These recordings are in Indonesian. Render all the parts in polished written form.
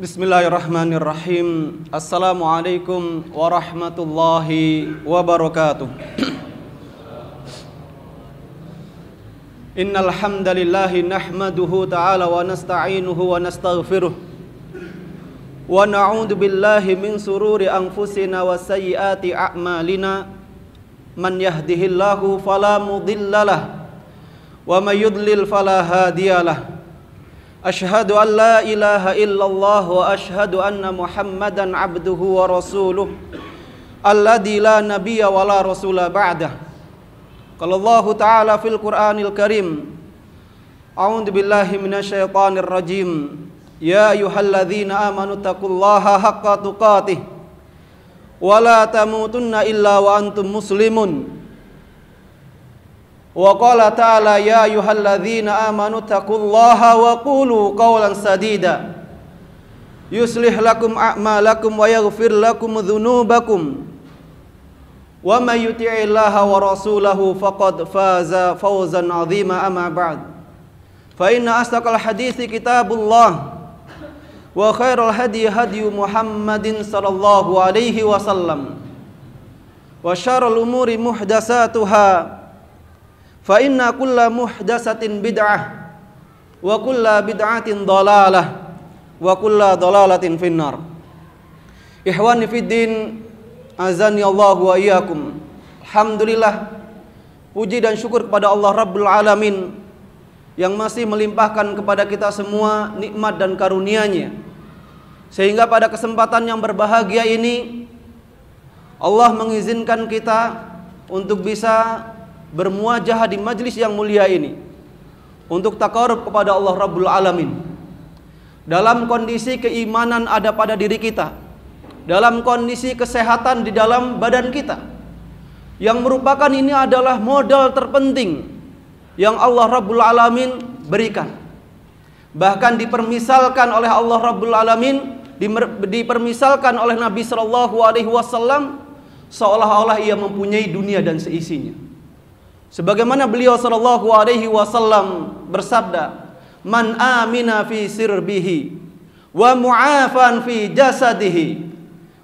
Bismillahirrahmanirrahim. Assalamualaikum warahmatullahi wabarakatuh. Innal hamdalillahi nahmaduhu ta'ala wa nasta'inuhu wa nastaghfiruh wa na'udzu billahi min sururi anfusina wa sayyiati a'malina. Man yahdihillahu fala mudhillalah wa may yudlil fala hadiyalah. Ashhadu an la ilaha illallah wa ashhadu anna Muhammadan abduhu wa rasuluh alladzi la nabiyya wa la rasula ba'dah. Qala Allah ta'ala fil Qur'anil Karim, a'udzu billahi minasyaitonir rajim. Ya ayyuhalladzina amanu taqullaha haqqa tuqatih wa la tamutunna illa wa antum muslimun. Wa qala ta'ala ya ayyuhalladzina amanu taqullaha wa qulu qawlan sadida yuslih lakum a'malakum wa yaghfir lakum dzunubakum wa may yuti'illaha wa rasulahu faqad faza fawzan 'azima. Amma ba'd, fa inna asdaqal hadithi kitabullah wa khairal hadi hadi Muhammadin sallallahu alaihi wasallam wa syarrul umuri muhdatsatuha fa inna kulla muhdatsatin bid'ah wa kulla bid'atin dhalalah wa kulla dhalalatin finnar. Ikhwani fid din, azani Allah wa iyyakum. Alhamdulillah, puji dan syukur kepada Allah Rabbul Alamin yang masih melimpahkan kepada kita semua nikmat dan karunia-Nya, sehingga pada kesempatan yang berbahagia ini Allah mengizinkan kita untuk bisa bermuajahah di majlis yang mulia ini untuk taqarrub kepada Allah Rabbul Alamin dalam kondisi keimanan ada pada diri kita, dalam kondisi kesehatan di dalam badan kita, yang merupakan ini adalah modal terpenting yang Allah Rabbul Alamin berikan. Bahkan dipermisalkan oleh Allah Rabbul Alamin, dipermisalkan oleh Nabi Sallallahu Alaihi Wasallam seolah-olah ia mempunyai dunia dan seisinya. Sebagaimana beliau sallallahu alaihi wasallam bersabda, "Man amina fi sirbihi wa mu'afan fi jasadihi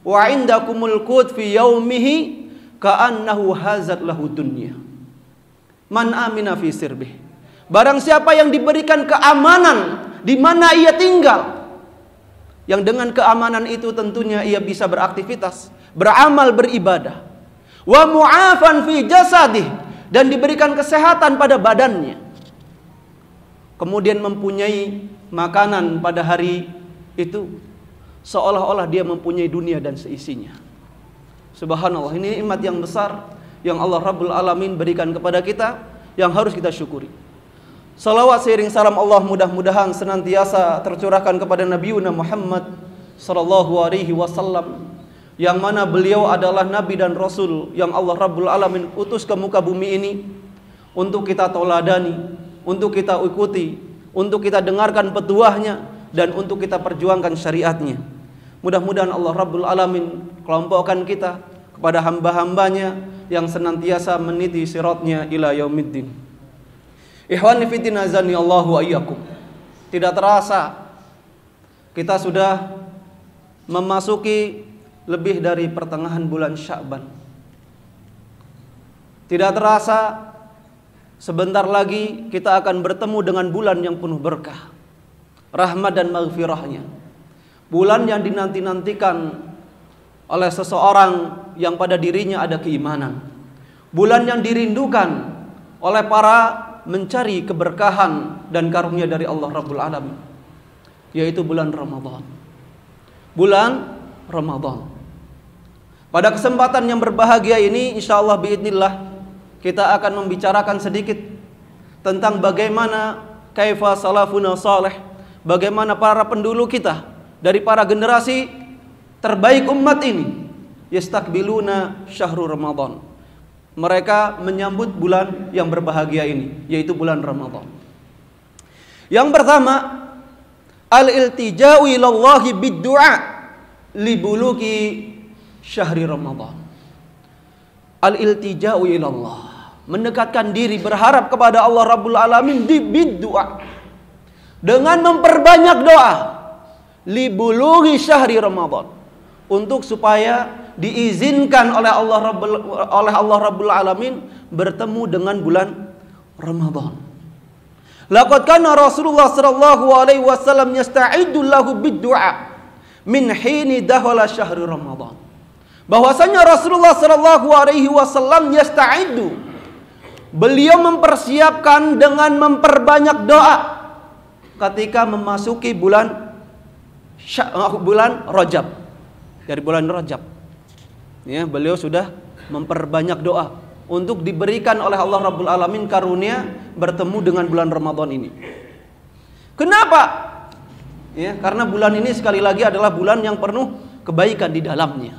wa 'indakumul qut fi yaumihi ka'annahu hazat lahu dunya." Man amina fi sirbihi. Barang siapa yang diberikan keamanan di mana ia tinggal, yang dengan keamanan itu tentunya ia bisa beraktivitas, beramal, beribadah. Wa mu'afan fi jasadihi, dan diberikan kesehatan pada badannya, kemudian mempunyai makanan pada hari itu, seolah-olah dia mempunyai dunia dan seisinya. Subhanallah, ini nikmat yang besar yang Allah Rabbul Alamin berikan kepada kita, yang harus kita syukuri. Salawat seiring salam Allah mudah-mudahan senantiasa tercurahkan kepada Nabiuna Muhammad sallallahu alaihi wasallam, yang mana beliau adalah Nabi dan Rasul yang Allah Rabbul Alamin utus ke muka bumi ini untuk kita tauladani, untuk kita ikuti, untuk kita dengarkan petuahnya, dan untuk kita perjuangkan syariatnya. Mudah-mudahan Allah Rabbul Alamin kelompokkan kita kepada hamba-hambanya yang senantiasa meniti siratnya ila yaumiddin. Ikhwani fiddin, azani Allahu wa iyyakum. Tidak terasa kita sudah memasuki lebih dari pertengahan bulan Sya'ban. Tidak terasa sebentar lagi kita akan bertemu dengan bulan yang penuh berkah, rahmat dan maghfirahnya. Bulan yang dinanti-nantikan oleh seseorang yang pada dirinya ada keimanan. Bulan yang dirindukan oleh para mencari keberkahan dan karunia dari Allah Rabbul Alamin, yaitu bulan Ramadan. Bulan Ramadan. Pada kesempatan yang berbahagia ini, insyaallah biidznillah, kita akan membicarakan sedikit tentang bagaimana kaifa salafuna salih, bagaimana para pendulu kita dari para generasi terbaik umat ini yastakbiluna syahrul Ramadan. Mereka menyambut bulan yang berbahagia ini, yaitu bulan Ramadan. Yang pertama, al-iltija'u ilallahi bid-du'a li buluki syahri Ramadan. Al-iltija'u ilallah, mendekatkan diri, berharap kepada Allah Rabbul Alamin di bid-du'a, dengan memperbanyak doa, libulughi syahri Ramadan, untuk supaya diizinkan oleh Allah Rabbul Alamin bertemu dengan bulan Ramadan. Laqad kana Rasulullah sallallahu alaihi wasallam yasta'iddu lahu bid-du'a min hini dakhala syahri Ramadan. Bahwasanya Rasulullah sallallahu alaihi wasallam yasta'iddu, beliau mempersiapkan dengan memperbanyak doa ketika memasuki bulan Rajab. Dari bulan Rajab, ya, beliau sudah memperbanyak doa untuk diberikan oleh Allah Rabbul Alamin karunia bertemu dengan bulan Ramadan ini. Kenapa? Ya, karena bulan ini sekali lagi adalah bulan yang penuh kebaikan di dalamnya.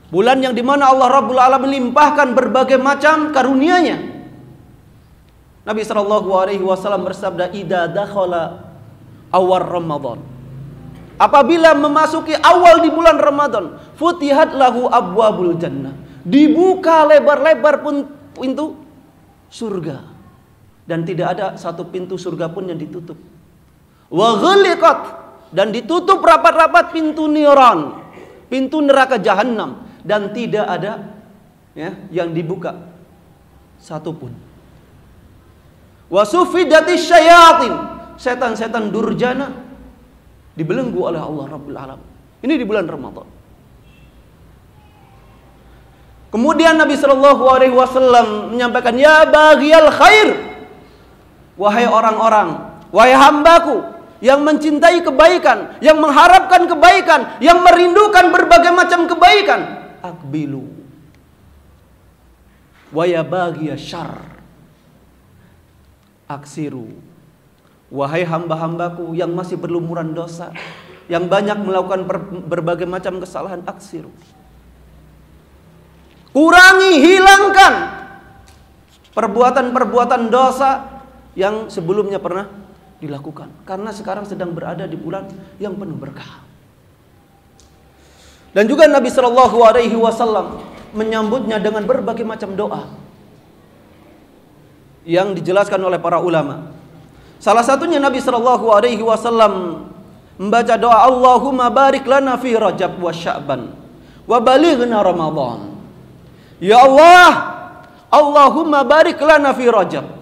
Bulan yang dimana Allah Rabbul Alamin limpahkan berbagai macam karunia-Nya. Nabi SAW bersabda, "Idza dakhala awal Ramadan." Apabila memasuki awal di bulan Ramadan, futihat lahu abwabul jannah. Dibuka lebar-lebar pun pintu surga. Dan tidak ada satu pintu surga pun yang ditutup. Wa ghaliqat, dan ditutup rapat-rapat pintu niran, pintu neraka jahanam, dan tidak ada, ya, yang dibuka satu pun. Wa sufidatis syayatin, setan-setan durjana dibelenggu oleh Allah Rabbul Alamin. Ini di bulan Ramadan. Kemudian Nabi Shallallahu Alaihi Wasallam menyampaikan, ya baghiyal khair, wahai orang-orang, wahai hambaku yang mencintai kebaikan, yang mengharapkan kebaikan, yang merindukan berbagai macam kebaikan, akbilu, wa ya baghiyal syarr, aksiru. Wahai hamba-hambaku yang masih berlumuran dosa, yang banyak melakukan berbagai macam kesalahan, aksiru, kurangi, hilangkan perbuatan-perbuatan dosa yang sebelumnya pernah dilakukan, karena sekarang sedang berada di bulan yang penuh berkah. Dan juga Nabi Shallallahu Alaihi Wasallam menyambutnya dengan berbagai macam doa yang dijelaskan oleh para ulama. Salah satunya Nabi Shallallahu Alaihi Wasallam membaca doa, Allahumma barik lana fi Rajab wa Sya'ban wa balighna Ramadan. Ya Allah, Allahumma barik lana fi Rajab.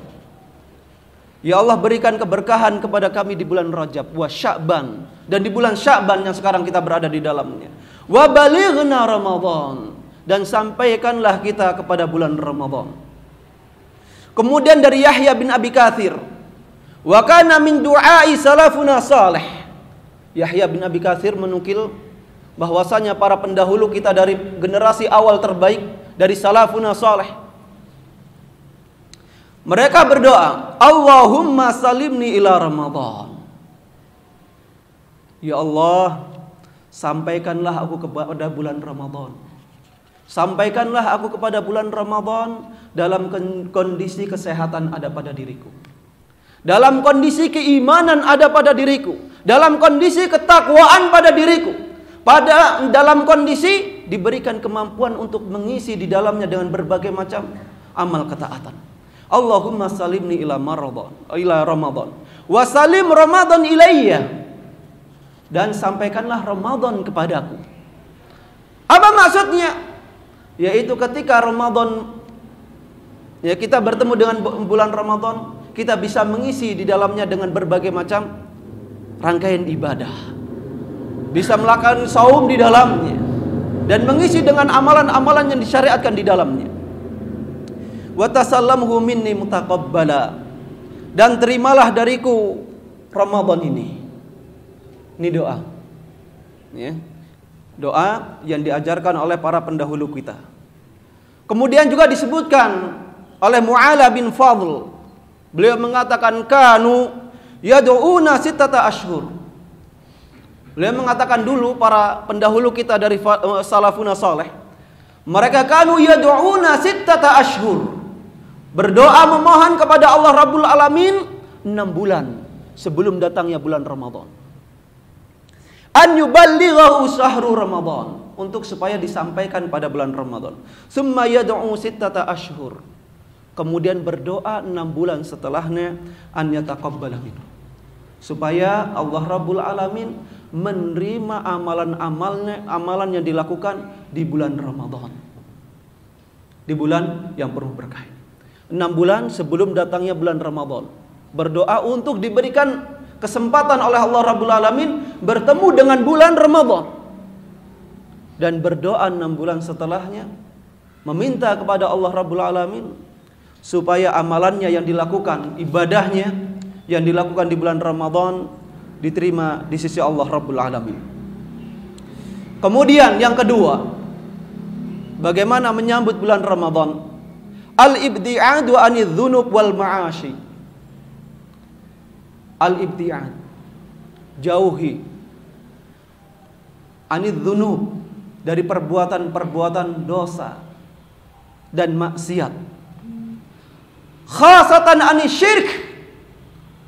Ya Allah, berikan keberkahan kepada kami di bulan Rajab wa Sya'ban, dan di bulan Sya'ban yang sekarang kita berada di dalamnya. Wa balighna Ramadan, dan sampaikanlah kita kepada bulan Ramadan. Kemudian dari Yahya bin Abi Katsir, wa kana min du'ai salafuna salih. Yahya bin Abi Katsir menukil bahwasanya para pendahulu kita dari generasi awal terbaik, dari salafuna salih, mereka berdoa, Allahumma salimni ila Ramadan. Ya Allah, sampaikanlah aku kepada bulan Ramadan. Sampaikanlah aku kepada bulan Ramadan dalam kondisi kesehatan ada pada diriku, dalam kondisi keimanan ada pada diriku, dalam kondisi ketakwaan pada diriku, dalam kondisi diberikan kemampuan untuk mengisi di dalamnya dengan berbagai macam amal ketaatan. Allahumma salimni ila Ramadan wa salim Ramadan ilayya, dan sampaikanlah Ramadan kepadaku. Apa maksudnya? Yaitu ketika Ramadan, ya, kita bertemu dengan bulan Ramadan, kita bisa mengisi di dalamnya dengan berbagai macam rangkaian ibadah, bisa melakukan saum di dalamnya, dan mengisi dengan amalan-amalan yang disyariatkan di dalamnya. Wa tasallamhu minni mutaqabbala, dan terimalah dariku Ramadan ini. Ini doa, ya, doa yang diajarkan oleh para pendahulu kita. Kemudian juga disebutkan oleh Mu'ala bin Fadl, beliau mengatakan kanu yad'una sittata ashhur. Beliau mengatakan dulu para pendahulu kita dari salafuna saleh, mereka kanu yad'una sittata ashhur, berdoa memohon kepada Allah Rabbul Alamin 6 bulan sebelum datangnya bulan Ramadan. An yuballighahu sahru Ramadan, untuk supaya disampaikan pada bulan Ramadan. Summa yad'u sittata ashhur, kemudian berdoa 6 bulan setelahnya, an yataqabbala minhu, supaya Allah Rabbul Alamin menerima amalan yang dilakukan di bulan Ramadan, di bulan yang penuh berkah. 6 bulan sebelum datangnya bulan Ramadan, berdoa untuk diberikan kesempatan oleh Allah Rabbul Alamin bertemu dengan bulan Ramadan, dan berdoa 6 bulan setelahnya meminta kepada Allah Rabbul Alamin supaya amalannya yang dilakukan, ibadahnya yang dilakukan di bulan Ramadan diterima di sisi Allah Rabbul Alamin. Kemudian yang kedua, bagaimana menyambut bulan Ramadan? Al-ibti'adu anidz dzunub wal ma'asi. Al-ibti'ad, jauhi, anidz dzunub, dari perbuatan-perbuatan dosa dan maksiat. Khasatan anisy-syirk,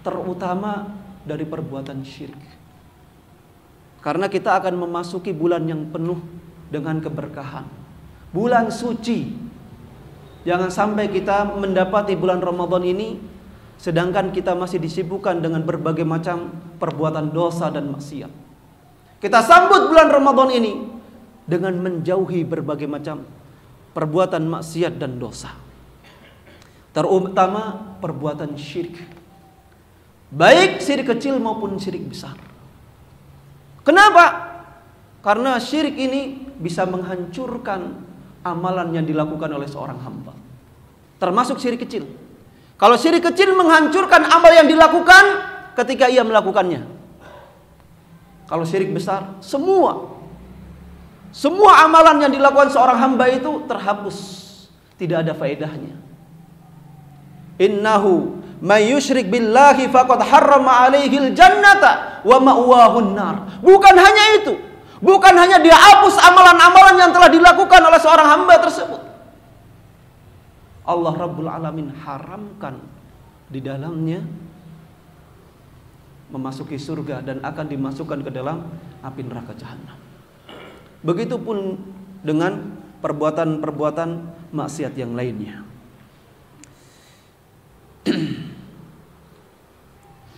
terutama dari perbuatan syirik. Karena kita akan memasuki bulan yang penuh dengan keberkahan, bulan suci. Jangan sampai kita mendapati bulan Ramadan ini sedangkan kita masih disibukkan dengan berbagai macam perbuatan dosa dan maksiat. Kita sambut bulan Ramadan ini dengan menjauhi berbagai macam perbuatan maksiat dan dosa, terutama perbuatan syirik, baik syirik kecil maupun syirik besar. Kenapa? Karena syirik ini bisa menghancurkan amalan yang dilakukan oleh seorang hamba, termasuk syirik kecil. Kalau syirik kecil menghancurkan amal yang dilakukan ketika ia melakukannya. Kalau syirik besar, semua amalan yang dilakukan seorang hamba itu terhapus, tidak ada faedahnya. Innahu may yusyrik billahi faqad harrama alaihil jannata wa ma'wahun nar. Bukan hanya itu, bukan hanya dia hapus amalan-amalan yang telah dilakukan oleh seorang hamba tersebut, Allah Rabbul Alamin haramkan di dalamnya memasuki surga dan akan dimasukkan ke dalam api neraka jahanam. Begitupun dengan perbuatan-perbuatan maksiat yang lainnya.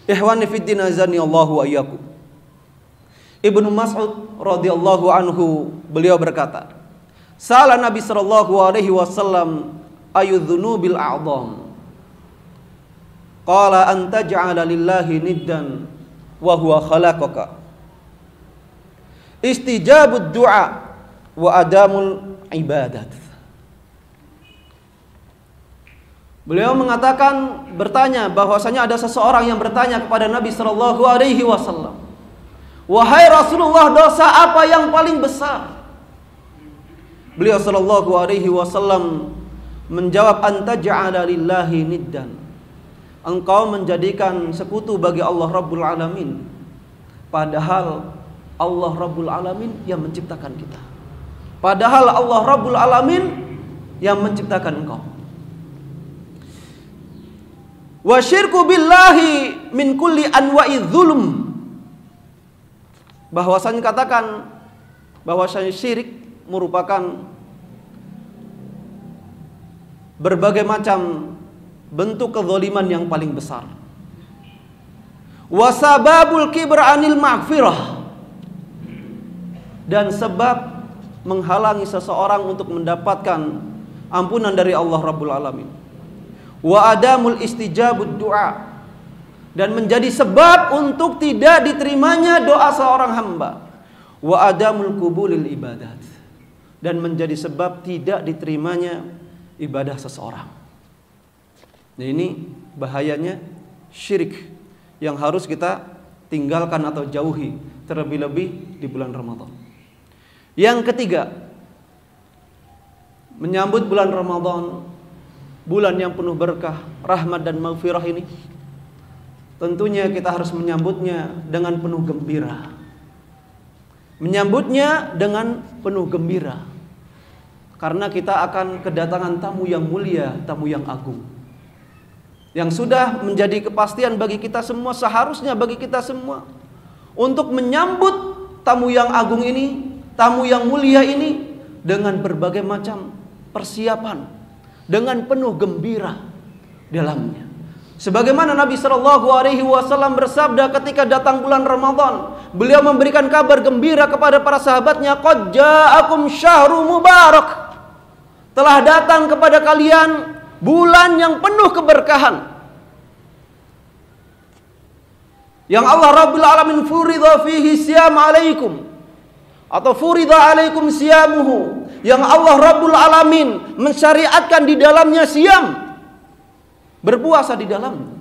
Ikhwani fiddin azani Allahu wa iyyakum. Ibnu Mas'ud radhiyallahu anhu, beliau berkata, "Sa'ala Nabi sallallahu alaihi wasallam ayyudzunubil a'dham?" Qala an taj'ala lillahi niddan wa huwa khalaqaka. Istijabud du'a wa adamul ibadat. Beliau mengatakan, bertanya, bahwasanya ada seseorang yang bertanya kepada Nabi sallallahu alaihi wasallam, "Wahai Rasulullah, dosa apa yang paling besar?" Beliau sallallahu alaihi wasallam menjawab, "Anta ja'ala lillahi niddan." Engkau menjadikan sekutu bagi Allah Rabbul Alamin, padahal Allah Rabbul Alamin yang menciptakan kita. Padahal Allah Rabbul Alamin yang menciptakan engkau. Wa syirku billahi min kulli anwa'i dzulm. Bahwasanya katakan bahwasanya syirik merupakan berbagai macam bentuk kezaliman yang paling besar. Wa sababul kibr anil maghfirah, dan sebab menghalangi seseorang untuk mendapatkan ampunan dari Allah Rabbul Alamin. Wa adamul istijabud du'a, dan menjadi sebab untuk tidak diterimanya doa seorang hamba. Wa adamul qubulil ibadat, dan menjadi sebab tidak diterimanya ibadah seseorang. Nah, ini bahayanya syirik yang harus kita tinggalkan atau jauhi, terlebih-lebih di bulan Ramadan. Yang ketiga, menyambut bulan Ramadan, bulan yang penuh berkah, rahmat dan maghfirah ini, tentunya kita harus menyambutnya dengan penuh gembira. Menyambutnya dengan penuh gembira, karena kita akan kedatangan tamu yang mulia, tamu yang agung, yang sudah menjadi kepastian bagi kita semua, seharusnya bagi kita semua untuk menyambut tamu yang agung ini, tamu yang mulia ini dengan berbagai macam persiapan, dengan penuh gembira dalamnya. Sebagaimana Nabi Shallallahu Alaihi Wasallam bersabda ketika datang bulan Ramadan, beliau memberikan kabar gembira kepada para sahabatnya, "Qad ja'akum syahrul mubarak." Telah datang kepada kalian bulan yang penuh keberkahan, yang Allah Rabbul Alamin furidha fihi siyam alaikum, atau furidha alaikum siyamuhu, yang Allah Rabbul Alamin mensyariatkan di dalamnya siam, berpuasa di dalamnya,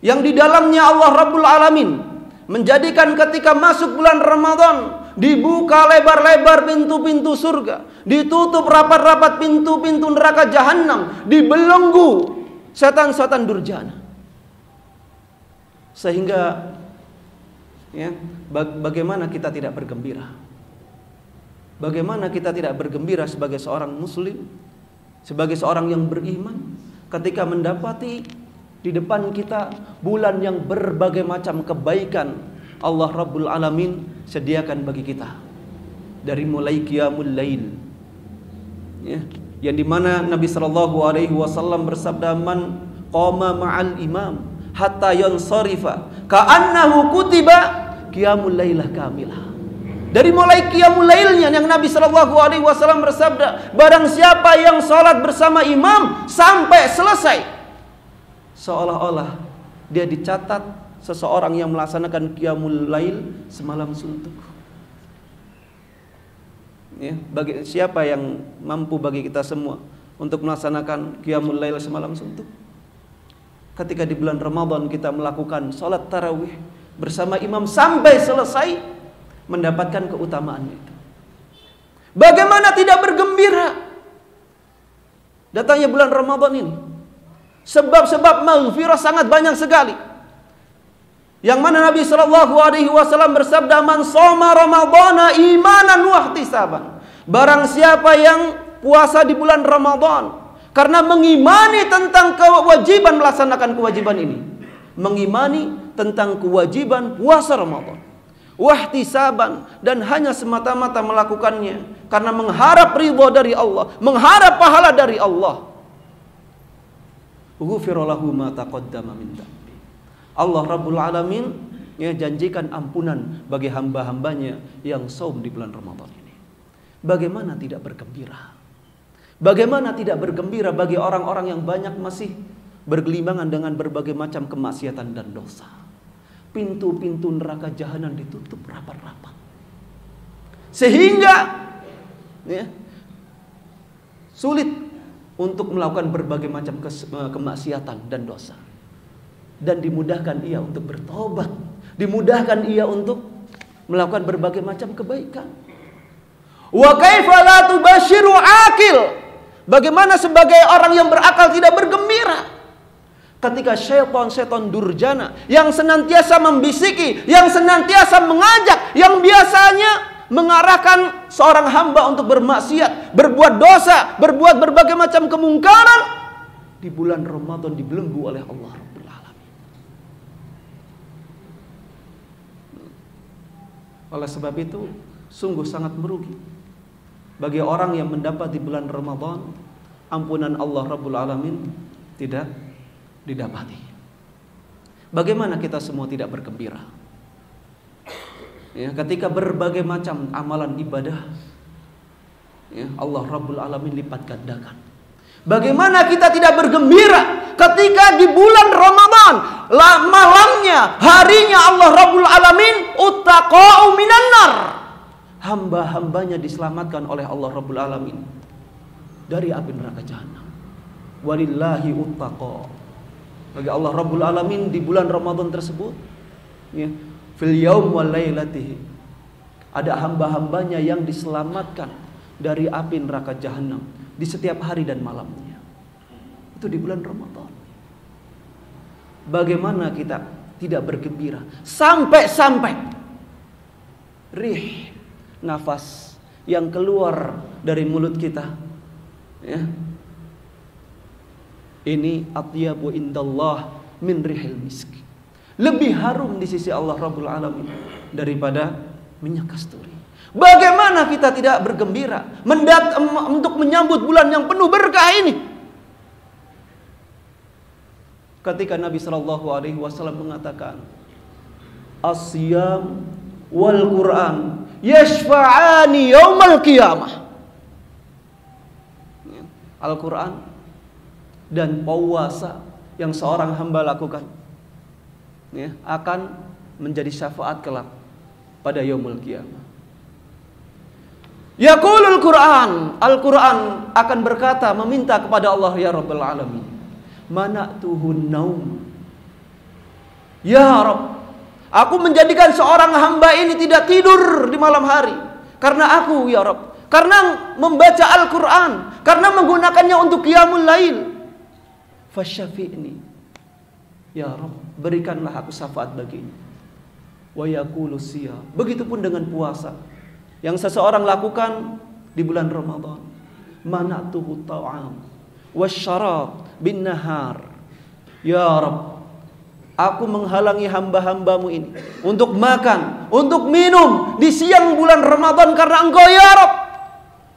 yang di dalamnya Allah Rabbul Alamin menjadikan ketika masuk bulan Ramadan dibuka lebar-lebar pintu-pintu surga, ditutup rapat-rapat pintu-pintu neraka jahanam, dibelenggu setan-setan durjana. Sehingga ya, bagaimana kita tidak bergembira? Bagaimana kita tidak bergembira sebagai seorang muslim, sebagai seorang yang beriman, ketika mendapati di depan kita bulan yang berbagai macam kebaikan Allah Rabbul Alamin sediakan bagi kita, dari mulai qiyamul lail, ya, yang dimana Nabi Shallallahu Alaihi Wasallam bersabda, "Man qama ma'al imam hatta yansarifa ka'annahu kutiba qiyamul lailah kamilah." Dari mulai qiyamul lailnya yang Nabi Shallallahu Alaihi Wasallam bersabda, barang siapa yang sholat bersama imam sampai selesai, seolah-olah dia dicatat seseorang yang melaksanakan qiyamul lail semalam suntuk. Ya, bagi siapa yang mampu bagi kita semua untuk melaksanakan qiyamul lail semalam suntuk? Ketika di bulan Ramadan kita melakukan sholat tarawih bersama imam sampai selesai, mendapatkan keutamaan itu. Bagaimana tidak bergembira datangnya bulan Ramadan ini? Sebab-sebab maghfirah sangat banyak sekali. Yang mana Nabi Shallallahu Alaihi Wasallam bersabda, "Man shoma Ramadhana imanan wa ihtisaban." Barang siapa yang puasa di bulan Ramadan karena mengimani tentang kewajiban melaksanakan kewajiban ini, mengimani tentang kewajiban puasa Ramadan, wa ihtisaban, dan hanya semata-mata melakukannya karena mengharap ridha dari Allah, mengharap pahala dari Allah, ghufira lahu ma taqaddama min dhanbi. Allah Rabbul Alamin ya janjikan ampunan bagi hamba-hambanya yang saum di bulan Ramadan ini. Bagaimana tidak bergembira? Bagaimana tidak bergembira bagi orang-orang yang banyak masih bergelimbangan dengan berbagai macam kemaksiatan dan dosa? Pintu-pintu neraka jahanam ditutup rapat-rapat, sehingga ya, sulit untuk melakukan berbagai macam kemaksiatan dan dosa. Dan dimudahkan ia untuk bertobat, dimudahkan ia untuk melakukan berbagai macam kebaikan. Wa kaifa la tubashiru akil? Bagaimana sebagai orang yang berakal tidak bergembira ketika syaitan durjana yang senantiasa membisiki, yang senantiasa mengajak, yang biasanya mengarahkan seorang hamba untuk bermaksiat, berbuat dosa, berbuat berbagai macam kemungkaran, di bulan Ramadan dibelenggu oleh Allah. Oleh sebab itu sungguh sangat merugi bagi orang yang mendapat di bulan Ramadan ampunan Allah Rabbul Alamin tidak didapati. Bagaimana kita semua tidak bergembira ya, ketika berbagai macam amalan ibadah ya, Allah Rabbul Alamin lipat gandakan. Bagaimana kita tidak bergembira ketika di bulan Ramadan malamnya, harinya Allah Rabbul Alamin uttaqa'u minan nar, hamba-hambanya diselamatkan oleh Allah Rabbul Alamin dari api neraka jahanam. Walillahi uttaqa, bagi Allah Rabbul Alamin di bulan Ramadan tersebut ya, fil yaum wal lailatihi, ada hamba-hambanya yang diselamatkan dari api neraka jahanam di setiap hari dan malamnya. Itu di bulan Ramadan. Bagaimana kita tidak bergembira sampai-sampai rih, nafas yang keluar dari mulut kita ya, ini atyabu indallah min rihil misk, lebih harum di sisi Allah Rabbul Alamin daripada minyak kasturi. Bagaimana kita tidak bergembira untuk menyambut bulan yang penuh berkah ini? ketika Nabi sallallahu alaihi wasallam mengatakan, "As-siyam wal Qur'an yashfa'ani yaumal qiyamah." Al-Qur'an dan puasa yang seorang hamba lakukan akan menjadi syafaat kelak pada yaumul qiyamah. Yaqulul Qur'an, Al-Qur'an akan berkata, meminta kepada Allah, ya Rabbal Alamin, mana'tuhun naum. Ya Rabb, aku menjadikan seorang hamba ini tidak tidur di malam hari karena aku, ya Rabb, karena membaca Al-Qur'an, karena menggunakannya untuk qiyamul lail. Fasyafi'ni, ya Rabb, berikanlah aku syafaat baginya. Wa yaqulu siyam, begitupun dengan puasa yang seseorang lakukan di bulan Ramadan. Mana'tuhu ta'am wasyarab bin nahar. Ya Rabb, aku menghalangi hamba-hambamu ini untuk makan, untuk minum di siang bulan Ramadan karena Engkau, ya Rabb.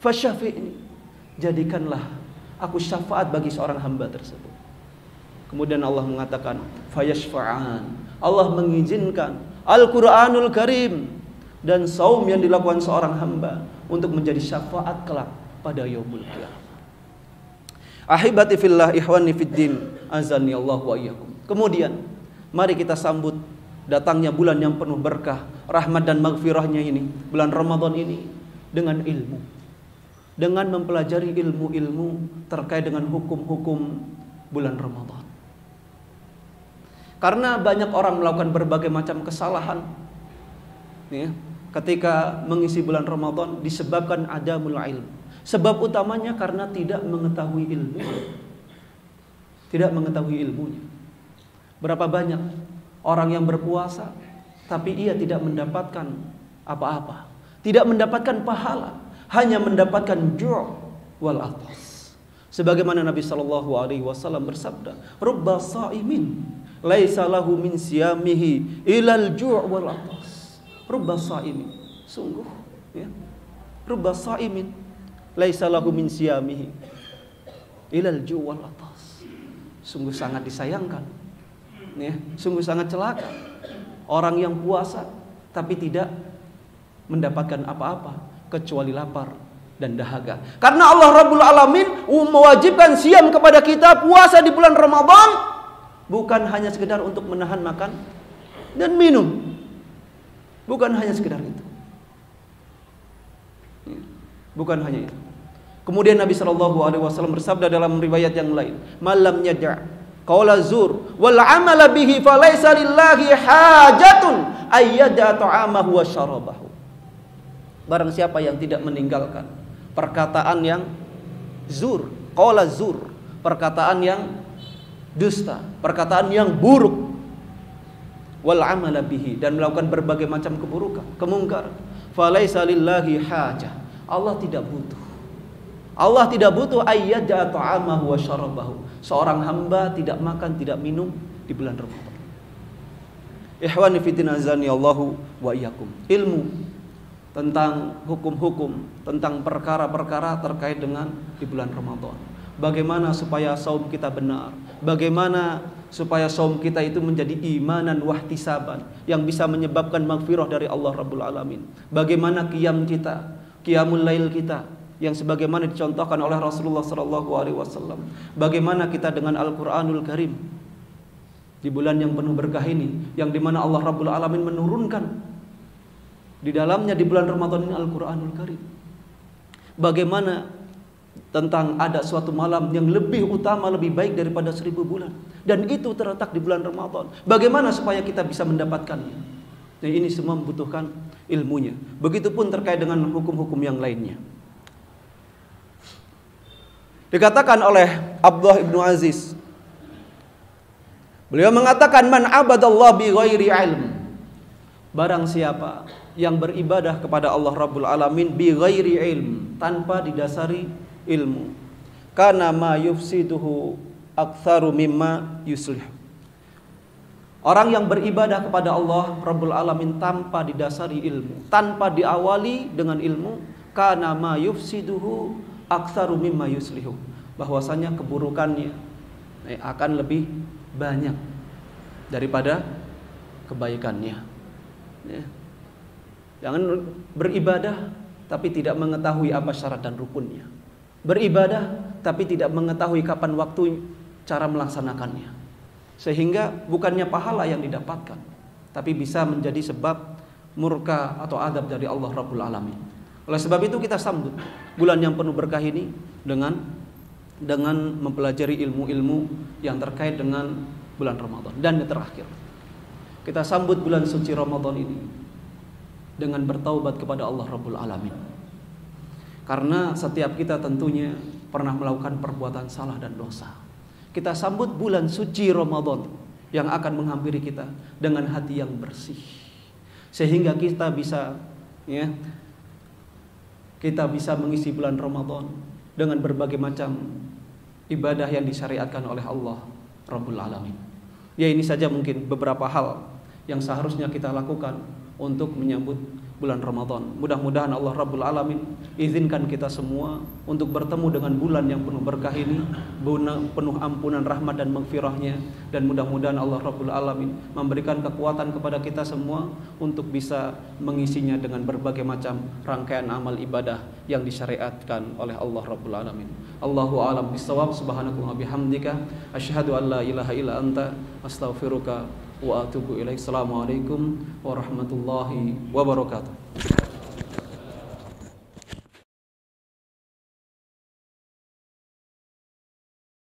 Fasyafi'ni, jadikanlah aku syafaat bagi seorang hamba tersebut. Kemudian Allah mengatakan, fayashfa'an, Allah mengizinkan Al-Qur'anul Karim dan saum yang dilakukan seorang hamba untuk menjadi syafaat kelak pada yaumul qiyamah. Ahibati fillah, ikhwani fiddin, azani Allah wa iyyakum. Kemudian mari kita sambut datangnya bulan yang penuh berkah, rahmat dan maghfirahnya ini, bulan Ramadan ini, dengan ilmu, dengan mempelajari ilmu-ilmu terkait dengan hukum-hukum bulan Ramadan. Karena banyak orang melakukan berbagai macam kesalahan ketika mengisi bulan Ramadan disebabkan adamul ilm. Sebab utamanya karena tidak mengetahui ilmu. Tidak mengetahui ilmunya. Berapa banyak orang yang berpuasa tapi ia tidak mendapatkan apa-apa, tidak mendapatkan pahala, hanya mendapatkan ju' wal atas. Sebagaimana Nabi sallallahu alaihi wasallam bersabda, "Rubba sha'imin laisa lahu min siyamihi ilal ju' wal atas." Rubba sha'imin, sungguh rubba sha'imin laisa lahu min siyamihi ilal ju' wal atas. Sungguh sangat disayangkan, sungguh sangat celaka orang yang puasa tapi tidak mendapatkan apa-apa kecuali lapar dan dahaga. Karena Allah Rabbul Alamin mewajibkan siam kepada kita, puasa di bulan Ramadan bukan hanya sekedar untuk menahan makan dan minum. Bukan hanya sekedar itu. Bukan hanya itu. Kemudian Nabi SAW bersabda dalam riwayat yang lain, "Malam yada' qaula zur wal 'amala bihi falaysa lillahi hajatun ayyada ta'amahu wa syarabahu." Barang siapa yang tidak meninggalkan perkataan yang zur, qaula zur, perkataan yang dusta, perkataan yang buruk, wal 'amala bihi, dan melakukan berbagai macam keburukan, kemungkaran, falaysa lillahi hajah, Allah tidak butuh. Allah tidak butuh ayyada ta'amahu wa syarabahu. Seorang hamba tidak makan, tidak minum di bulan Ramadan. Ikhwani fiddin, azani Allahu wa iyyakum. Ilmu tentang hukum-hukum, tentang perkara-perkara terkait dengan di bulan Ramadan. Bagaimana supaya saum kita benar? Bagaimana supaya saum kita itu menjadi imanan wahtisaban yang bisa menyebabkan maghfirah dari Allah Rabbul Alamin? Bagaimana qiyam kita, qiyamul lail kita yang sebagaimana dicontohkan oleh Rasulullah SAW? Bagaimana kita dengan Al-Qur'anul Karim di bulan yang penuh berkah ini, yang dimana Allah Rabbul Alamin menurunkan di dalamnya di bulan Ramadan ini Al-Qur'anul Karim? Bagaimana tentang ada suatu malam yang lebih utama, lebih baik daripada 1000 bulan, dan itu terletak di bulan Ramadan? Bagaimana supaya kita bisa mendapatkannya? Nah, ini semua membutuhkan ilmunya. Begitupun terkait dengan hukum-hukum yang lainnya. Dikatakan oleh Abdullah ibnu Aziz, beliau mengatakan, man abadallah bi ghairi ilm, barang siapa yang beribadah kepada Allah Rabbul Alamin bi ghairi ilm, tanpa didasari ilmu, kana ma yufsiduhu aktsaru mimma yuslih. Orang yang beribadah kepada Allah Rabbul Alamin tanpa didasari ilmu, tanpa diawali dengan ilmu, kana ma yufsiduhu aktsaru mimma yuslihu, bahwasanya keburukannya akan lebih banyak daripada kebaikannya. Ya. Jangan beribadah tapi tidak mengetahui apa syarat dan rukunnya. Beribadah tapi tidak mengetahui kapan waktu cara melaksanakannya. Sehingga bukannya pahala yang didapatkan, tapi bisa menjadi sebab murka atau adab dari Allah Rabbul Alamin. Oleh sebab itu kita sambut bulan yang penuh berkah ini dengan mempelajari ilmu-ilmu yang terkait dengan bulan Ramadan. Dan yang terakhir, kita sambut bulan suci Ramadan ini dengan bertaubat kepada Allah Rabbul Alamin. Karena setiap kita tentunya pernah melakukan perbuatan salah dan dosa. Kita sambut bulan suci Ramadan yang akan menghampiri kita dengan hati yang bersih, sehingga kita bisa mengisi bulan Ramadan dengan berbagai macam ibadah yang disyariatkan oleh Allah Rabbul Alamin. Ya, ini saja mungkin beberapa hal yang seharusnya kita lakukan untuk menyambut bulan Ramadan. Mudah-mudahan Allah Rabbul Alamin izinkan kita semua untuk bertemu dengan bulan yang penuh berkah ini, penuh ampunan, rahmat dan maghfirahnya. Dan mudah-mudahan Allah Rabbul Alamin memberikan kekuatan kepada kita semua untuk bisa mengisinya dengan berbagai macam rangkaian amal ibadah yang disyariatkan oleh Allah Rabbul Alamin. Allahu a'lam bishawab. Subhanakallahumma bihamdika asyhadu an la ilaha illa anta astaghfiruka wa atubu ilaik. Assalamualaikum warahmatullahi wabarakatuh.